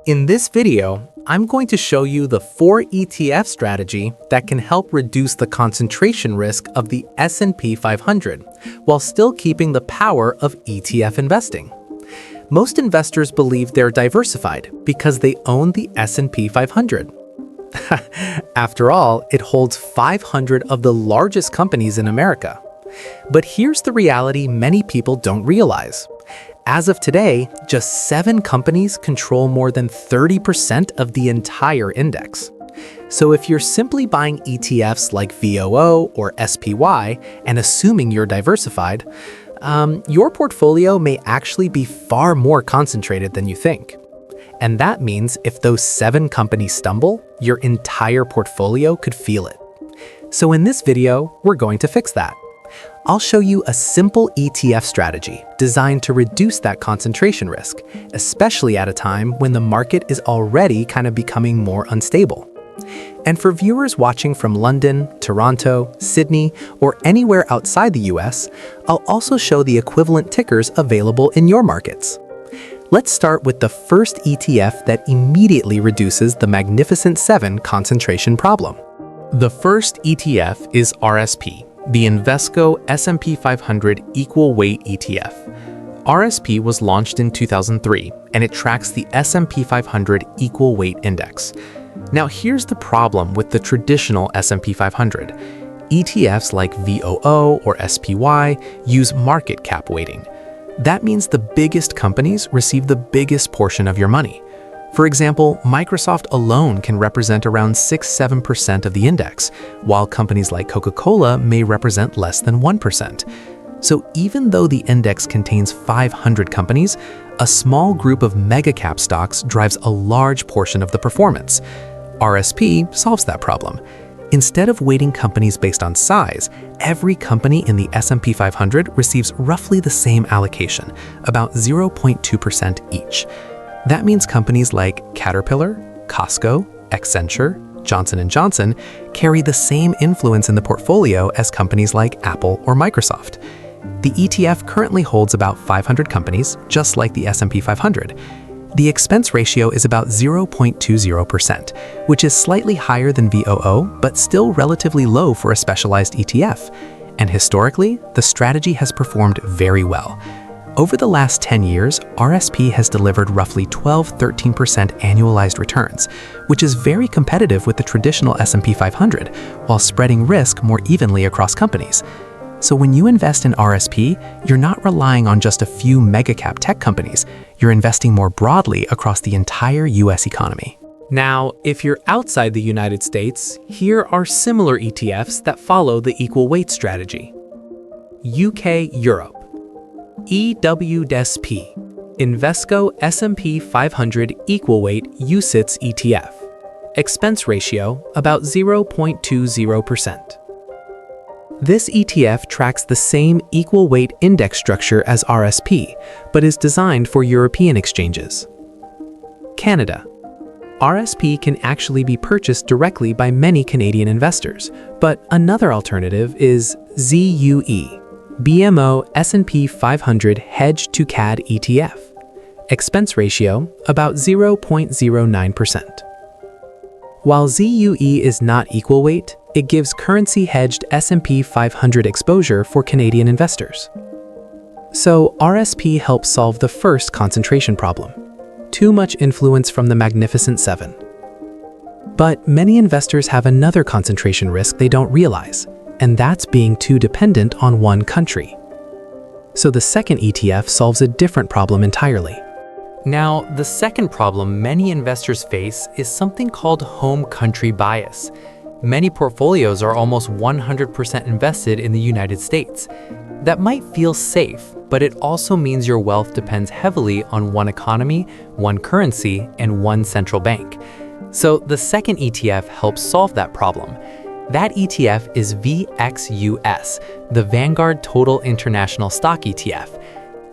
In this video, I'm going to show you the 4 ETF strategy that can help reduce the concentration risk of the S&P 500 while still keeping the power of ETF investing. Most investors believe they're diversified because they own the S&P 500. After all, it holds 500 of the largest companies in America. But here's the reality many people don't realize. As of today, just 7 companies control more than 30% of the entire index. So if you're simply buying ETFs like VOO or SPY and assuming you're diversified, your portfolio may actually be far more concentrated than you think. And that means if those 7 companies stumble, your entire portfolio could feel it. So in this video, we're going to fix that. I'll show you a simple ETF strategy designed to reduce that concentration risk, especially at a time when the market is already kind of becoming more unstable. And for viewers watching from London, Toronto, Sydney, or anywhere outside the US, I'll also show the equivalent tickers available in your markets. Let's start with the first ETF that immediately reduces the Magnificent 7 concentration problem. The first ETF is RSP, the Invesco S&P 500 Equal Weight ETF. RSP was launched in 2003, and it tracks the S&P 500 Equal Weight Index. Now here's the problem with the traditional S&P 500. ETFs like VOO or SPY use market cap weighting. That means the biggest companies receive the biggest portion of your money. For example, Microsoft alone can represent around 6-7% of the index, while companies like Coca-Cola may represent less than 1%. So even though the index contains 500 companies, a small group of mega-cap stocks drives a large portion of the performance. RSP solves that problem. Instead of weighting companies based on size, every company in the S&P 500 receives roughly the same allocation, about 0.2% each. That means companies like Caterpillar, Costco, Accenture, Johnson & Johnson carry the same influence in the portfolio as companies like Apple or Microsoft. The ETF currently holds about 500 companies, just like the S&P 500. The expense ratio is about 0.20%, which is slightly higher than VOO, but still relatively low for a specialized ETF. And historically, the strategy has performed very well. Over the last 10 years, RSP has delivered roughly 12-13% annualized returns, which is very competitive with the traditional S&P 500, while spreading risk more evenly across companies. So when you invest in RSP, you're not relying on just a few mega-cap tech companies. You're investing more broadly across the entire US economy. Now, if you're outside the United States, here are similar ETFs that follow the equal weight strategy. UK-Europe. EWSP, Invesco S&P 500 Equal Weight UCITS ETF. Expense ratio about 0.20%. This ETF tracks the same equal weight index structure as RSP, but is designed for European exchanges. Canada. RSP can actually be purchased directly by many Canadian investors, but another alternative is ZUE. BMO S&P 500 Hedge to CAD ETF. Expense ratio about 0.09%. While ZUE is not equal weight, it gives currency-hedged S&P 500 exposure for Canadian investors. So RSP helps solve the first concentration problem: too much influence from the Magnificent 7. But many investors have another concentration risk they don't realize, and that's being too dependent on one country. So the second ETF solves a different problem entirely. Now, the second problem many investors face is something called home country bias. Many portfolios are almost 100% invested in the United States. That might feel safe, but it also means your wealth depends heavily on one economy, one currency, and one central bank. So the second ETF helps solve that problem. That ETF is VXUS, the Vanguard Total International Stock ETF.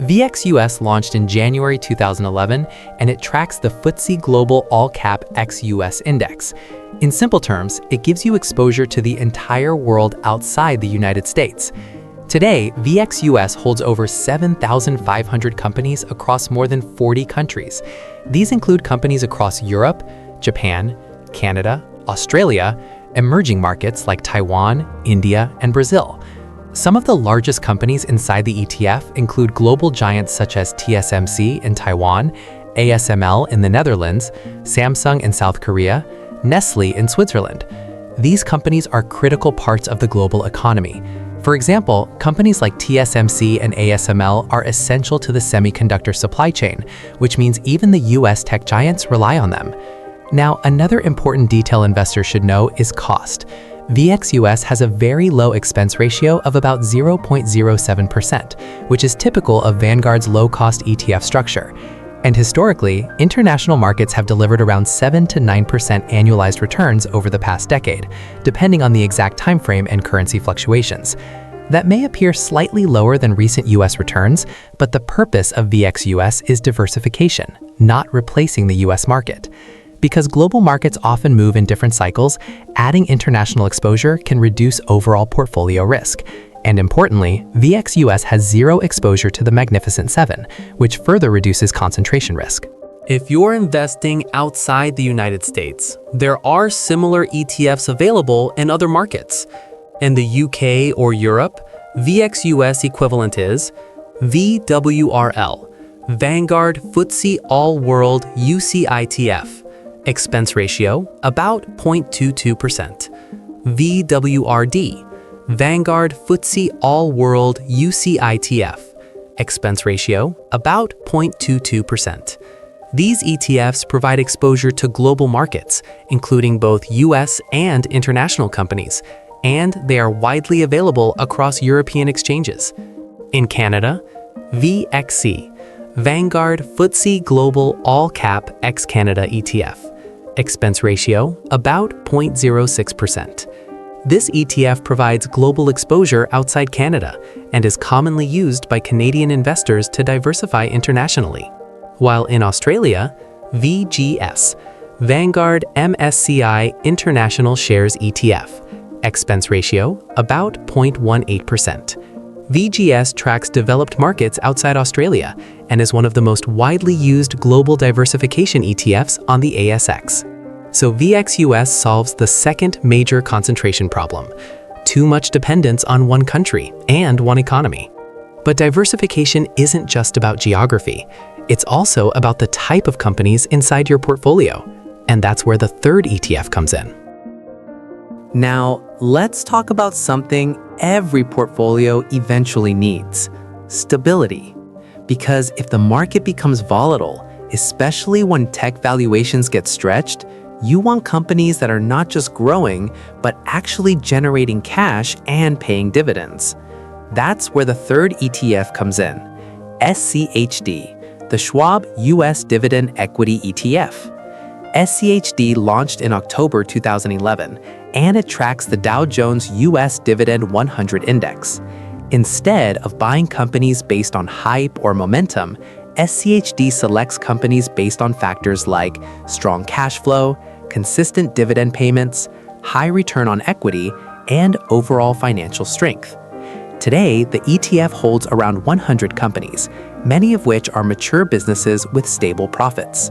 VXUS launched in January 2011, and it tracks the FTSE Global All-Cap ex-US Index. In simple terms, it gives you exposure to the entire world outside the United States. Today, VXUS holds over 7,500 companies across more than 40 countries. These include companies across Europe, Japan, Canada, Australia, emerging markets like Taiwan, India, and Brazil. Some of the largest companies inside the ETF include global giants such as TSMC in Taiwan, ASML in the Netherlands, Samsung in South Korea, Nestle in Switzerland. These companies are critical parts of the global economy. For example, companies like TSMC and ASML are essential to the semiconductor supply chain, which means even the US tech giants rely on them. Now, another important detail investors should know is cost. VXUS has a very low expense ratio of about 0.07%, which is typical of Vanguard's low-cost ETF structure. And historically, international markets have delivered around 7 to 9% annualized returns over the past decade, depending on the exact time frame and currency fluctuations. That may appear slightly lower than recent US returns, but the purpose of VXUS is diversification, not replacing the US market. Because global markets often move in different cycles, adding international exposure can reduce overall portfolio risk. And importantly, VXUS has zero exposure to the Magnificent Seven, which further reduces concentration risk. If you're investing outside the United States, there are similar ETFs available in other markets. In the UK or Europe, VXUS equivalent is VWRL, Vanguard FTSE All-World UCITF. Expense ratio, about 0.22%. VWRD, Vanguard FTSE All-World UCITF. Expense ratio, about 0.22%. These ETFs provide exposure to global markets, including both US and international companies, and they are widely available across European exchanges. In Canada, VXC, Vanguard FTSE Global All-Cap ex-Canada ETF. Expense ratio, about 0.06%. This ETF provides global exposure outside Canada and is commonly used by Canadian investors to diversify internationally. While in Australia, VGS, Vanguard MSCI International Shares ETF. Expense ratio, about 0.18%. VGS tracks developed markets outside Australia and is one of the most widely used global diversification ETFs on the ASX. So VXUS solves the second major concentration problem: too much dependence on one country and one economy. But diversification isn't just about geography. It's also about the type of companies inside your portfolio. And that's where the third ETF comes in. Now, let's talk about something every portfolio eventually needs: stability. Because if the market becomes volatile, especially when tech valuations get stretched, you want companies that are not just growing, but actually generating cash and paying dividends. That's where the third ETF comes in: SCHD, the Schwab US Dividend Equity ETF. SCHD launched in October 2011, and it tracks the Dow Jones US Dividend 100 Index. Instead of buying companies based on hype or momentum, SCHD selects companies based on factors like strong cash flow, consistent dividend payments, high return on equity, and overall financial strength. Today, the ETF holds around 100 companies, many of which are mature businesses with stable profits.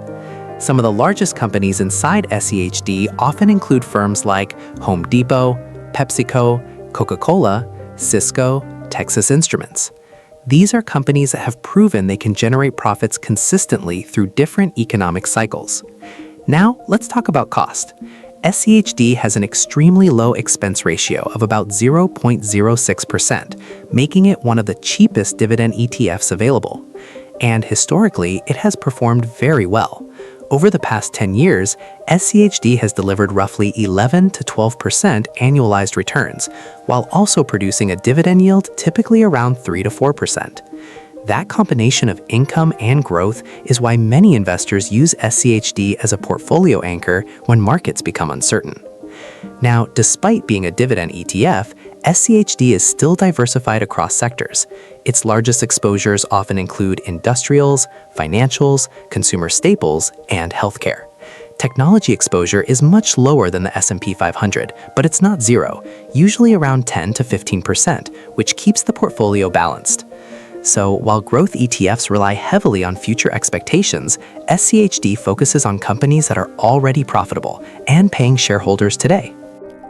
Some of the largest companies inside SCHD often include firms like Home Depot, PepsiCo, Coca-Cola, Cisco, Texas Instruments. These are companies that have proven they can generate profits consistently through different economic cycles. Now, let's talk about cost. SCHD has an extremely low expense ratio of about 0.06%, making it one of the cheapest dividend ETFs available. And historically, it has performed very well. Over the past 10 years, SCHD has delivered roughly 11 to 12% annualized returns, while also producing a dividend yield typically around 3 to 4%. That combination of income and growth is why many investors use SCHD as a portfolio anchor when markets become uncertain. Now, despite being a dividend ETF, SCHD is still diversified across sectors. Its largest exposures often include industrials, financials, consumer staples, and healthcare. Technology exposure is much lower than the S&P 500, but it's not zero, usually around 10 to 15%, which keeps the portfolio balanced. So while growth ETFs rely heavily on future expectations, SCHD focuses on companies that are already profitable and paying shareholders today.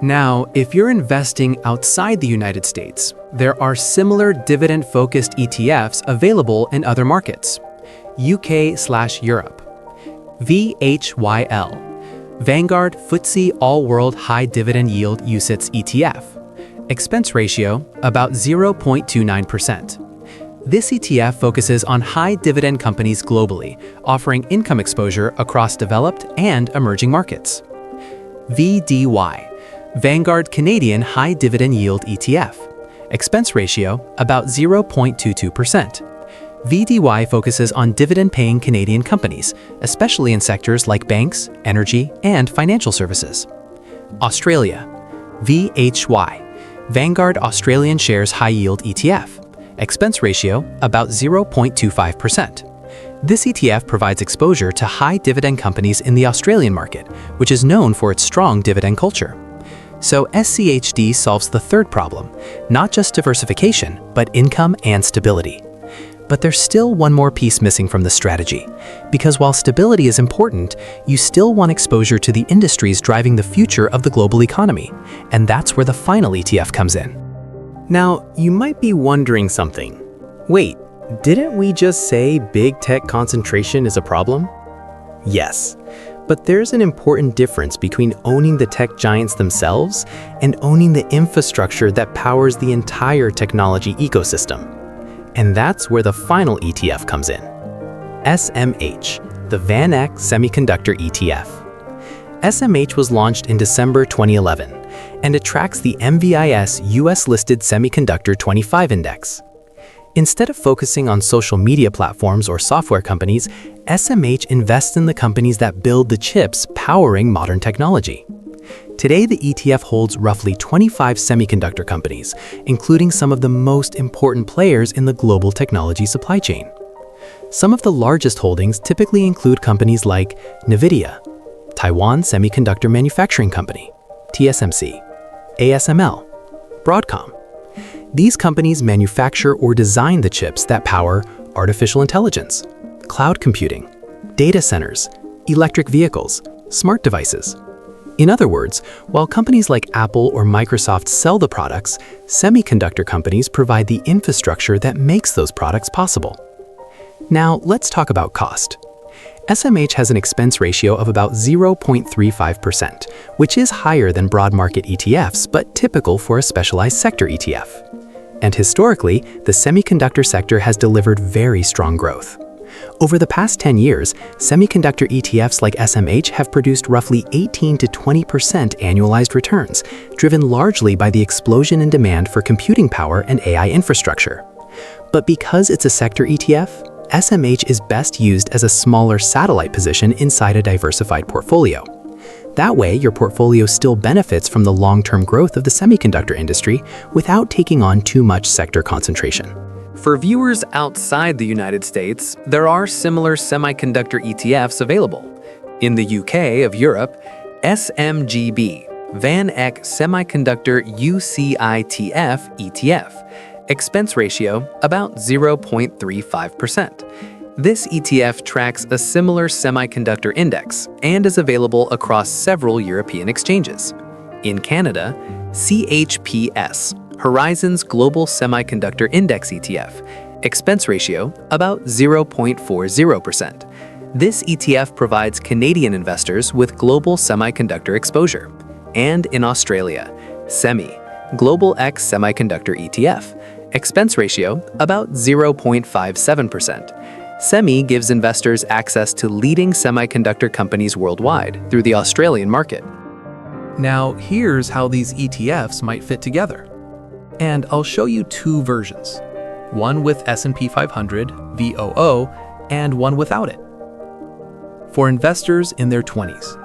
Now, if you're investing outside the United States, there are similar dividend-focused ETFs available in other markets. UK/Europe. VHYL. Vanguard FTSE All-World High Dividend Yield UCITS ETF. Expense ratio, about 0.29%. This ETF focuses on high dividend companies globally, offering income exposure across developed and emerging markets. VDY. Vanguard Canadian High Dividend Yield ETF. Expense ratio, about 0.22%. VDY focuses on dividend-paying Canadian companies, especially in sectors like banks, energy, and financial services. Australia. VHY. Vanguard Australian Shares High Yield ETF. Expense ratio, about 0.25%. This ETF provides exposure to high dividend companies in the Australian market, which is known for its strong dividend culture. So SCHD solves the third problem, not just diversification, but income and stability. But there's still one more piece missing from the strategy, because while stability is important, you still want exposure to the industries driving the future of the global economy, and that's where the final ETF comes in. Now, you might be wondering something. Wait, didn't we just say big tech concentration is a problem? Yes. But there's an important difference between owning the tech giants themselves and owning the infrastructure that powers the entire technology ecosystem. And that's where the final ETF comes in. SMH, the VanEck Semiconductor ETF. SMH was launched in December 2011, and it tracks the MVIS US-listed Semiconductor 25 Index. Instead of focusing on social media platforms or software companies, SMH invests in the companies that build the chips powering modern technology. Today, the ETF holds roughly 25 semiconductor companies, including some of the most important players in the global technology supply chain. Some of the largest holdings typically include companies like NVIDIA, Taiwan Semiconductor Manufacturing Company, TSMC, ASML, Broadcom. These companies manufacture or design the chips that power artificial intelligence, cloud computing, data centers, electric vehicles, smart devices. In other words, while companies like Apple or Microsoft sell the products, semiconductor companies provide the infrastructure that makes those products possible. Now, let's talk about cost. SMH has an expense ratio of about 0.35%, which is higher than broad market ETFs, but typical for a specialized sector ETF. And historically, the semiconductor sector has delivered very strong growth. Over the past 10 years, semiconductor ETFs like SMH have produced roughly 18 to 20% annualized returns, driven largely by the explosion in demand for computing power and AI infrastructure. But because it's a sector ETF, SMH is best used as a smaller satellite position inside a diversified portfolio. That way, your portfolio still benefits from the long-term growth of the semiconductor industry without taking on too much sector concentration. For viewers outside the United States, there are similar semiconductor ETFs available. In the UK of Europe, SMGB, VanEck Semiconductor UCITF ETF. Expense ratio, about 0.35%. This ETF tracks a similar semiconductor index and is available across several European exchanges. In Canada, CHPS, Horizons Global Semiconductor Index ETF. Expense ratio, about 0.40%. This ETF provides Canadian investors with global semiconductor exposure. And in Australia, SEMI, Global X Semiconductor ETF. Expense ratio, about 0.57%. SEMI gives investors access to leading semiconductor companies worldwide through the Australian market. Now, here's how these ETFs might fit together. And I'll show you two versions, one with S&P 500, VOO, and one without it. For investors in their 20s,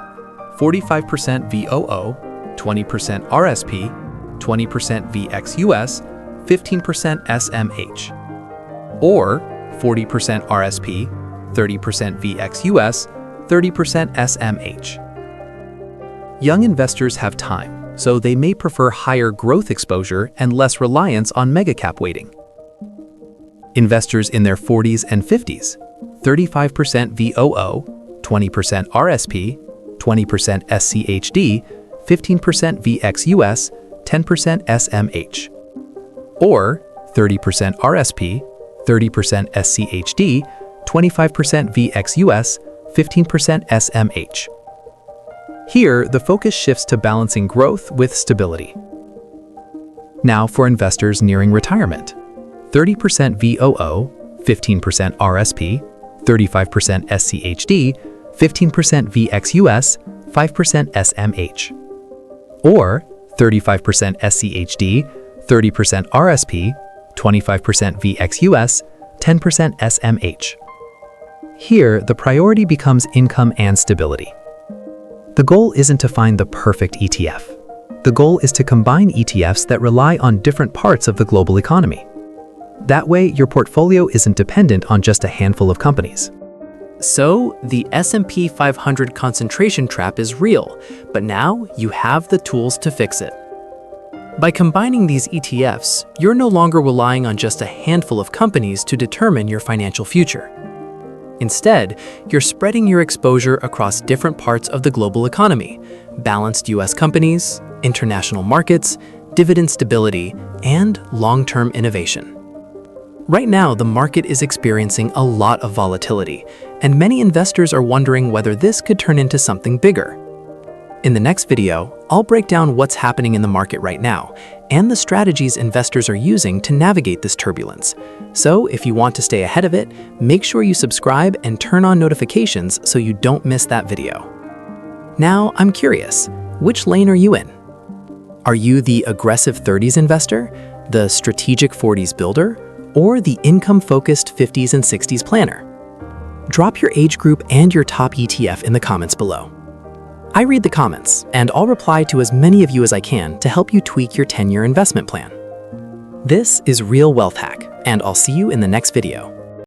45% VOO, 20% RSP, 20% VXUS, 15% SMH, or 40% RSP, 30% VXUS, 30% SMH. Young investors have time, so they may prefer higher growth exposure and less reliance on megacap weighting. Investors in their 40s and 50s, 35% VOO, 20% RSP, 20% SCHD, 15% VXUS, 10% SMH. Or 30% RSP, 30% SCHD, 25% VXUS, 15% SMH. Here, the focus shifts to balancing growth with stability. Now for investors nearing retirement. 30% VOO, 15% RSP, 35% SCHD, 15% VXUS, 5% SMH. Or 35% SCHD, 30% RSP, 25% VXUS, 10% SMH. Here, the priority becomes income and stability. The goal isn't to find the perfect ETF. The goal is to combine ETFs that rely on different parts of the global economy. That way, your portfolio isn't dependent on just a handful of companies. So, the S&P 500 concentration trap is real, but now you have the tools to fix it. By combining these ETFs, you're no longer relying on just a handful of companies to determine your financial future. Instead, you're spreading your exposure across different parts of the global economy, balanced US companies, international markets, dividend stability, and long-term innovation. Right now, the market is experiencing a lot of volatility, and many investors are wondering whether this could turn into something bigger. In the next video, I'll break down what's happening in the market right now and the strategies investors are using to navigate this turbulence. So if you want to stay ahead of it, make sure you subscribe and turn on notifications so you don't miss that video. Now, I'm curious, which lane are you in? Are you the aggressive 30s investor, the strategic 40s builder, or the income-focused 50s and 60s planner? Drop your age group and your top ETF in the comments below. I read the comments, and I'll reply to as many of you as I can to help you tweak your 10-year investment plan. This is Real Wealth Hack, and I'll see you in the next video.